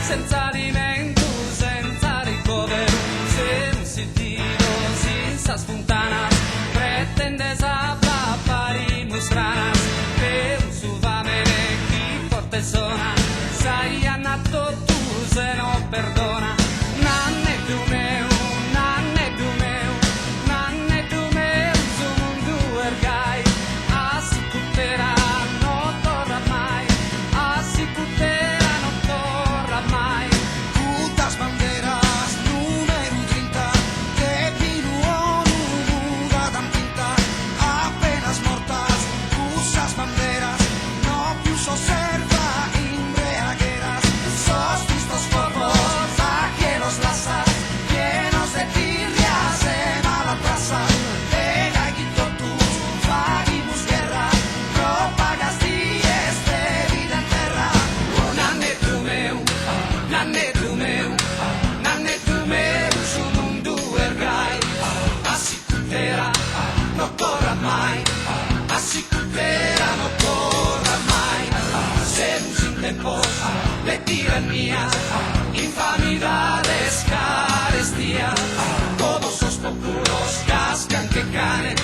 senza alimento, senza ricovero, se non si tiro, senza spontanea, pretendes a pari mostranas, per un suvamene chi forte zona, sai annato tu se no perdona, nanne più meu, nanne più meu, nanne più meu, su mundu ergai, a si cutera, no torra mai, a si cutera, no torra mai. Putas banderas, número 30, que vino muda tan pinta, apenas mortas, usas banderas, no più s'osserva imbriagueras, sos vistos focos, ajeros lasas, llenos de tirrias de mala traza, de gaguitotus, fagimus guerra, propagas dies de vida en terra. Nanne tu meu, nanne tu meu, nanne tu meu, su mundu ergai, a si cutera, no corra mai, a si cutera, no corra mai, semus in tempos de tirannías, infamidades, carestías, todos os populos cascan que canen,